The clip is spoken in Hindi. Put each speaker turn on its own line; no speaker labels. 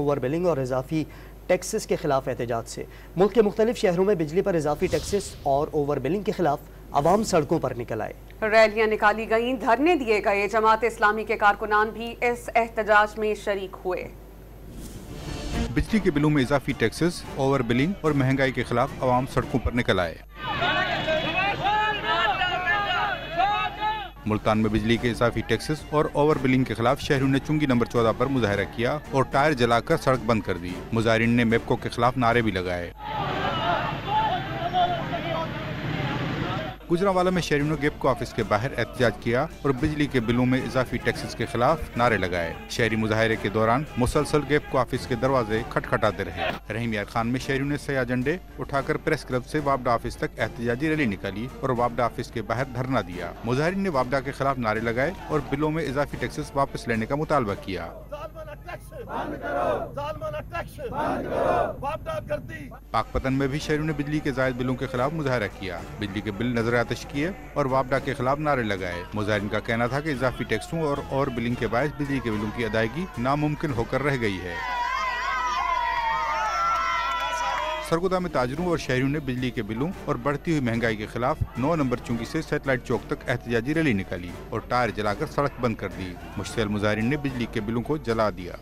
ओवर बिलिंग और इजाफी टैक्सेस के खिलाफ एहतजाज से मुल्क के मुख्तलिफ शहरों में बिजली पर इजाफी टैक्सेस और ओवर बिलिंग के खिलाफ आवाम सड़कों पर निकल आए।
रैलियां निकाली गईं, धरने दिए गए। जमात इस्लामी के कारकुनान भी इस एहतजाज में शरीक हुए।
बिजली के बिलों में इजाफी टैक्सेस, ओवर बिलिंग और महंगाई के खिलाफ आवाम सड़कों पर निकल आए। मुल्तान में बिजली के इजाफी टैक्सेस और ओवर बिलिंग के खिलाफ शहरियों ने चुंगी नंबर 14 पर मुजाहरा किया और टायर जलाकर सड़क बंद कर दी। मुजाहिरीन ने मेपको के खिलाफ नारे भी लगाए। गुजरांवाला में शहरियों ने गेपको ऑफिस के बाहर एहतजाज किया और बिजली के बिलों में इजाफी टैक्सेस के खिलाफ नारे लगाए। शहरी मुजाहरे के दौरान मुसलसल गेपको ऑफिस के दरवाजे खटखटाते रहे। रहीम यार खान में शहरियों ने सया झंडे उठाकर प्रेस क्लब से वापडा ऑफिस तक एहतजाजी रैली निकाली और वापडा ऑफिस के बाहर धरना दिया। मुजाहिरीन ने वापडा के खिलाफ नारे लगाए और बिलों में इजाफी टैक्सेस वापस लेने का मुतालबा किया। पाकपतन में भी शहरियों ने बिजली के जायद बिलों के खिलाफ मुजाहरा किया। बिजली के बिल नजर आतिश किए और वापडा के खिलाफ नारे लगाए। मुजाहिरीन का कहना था कि इजाफी टैक्सों और बिलिंग के बायस बिजली के बिलों की अदायगी नामुमकिन होकर रह गई है। सरगोदा में ताजरों और शहरियों ने बिजली के बिलों और बढ़ती हुई महंगाई के खिलाफ 9 नंबर चुंगी से सैटेलाइट चौक तक एहतजाजी रैली निकाली और टायर जलाकर सड़क बंद कर दी। मुश्तइल मुजाहिरीन ने बिजली के बिलों को जला दिया।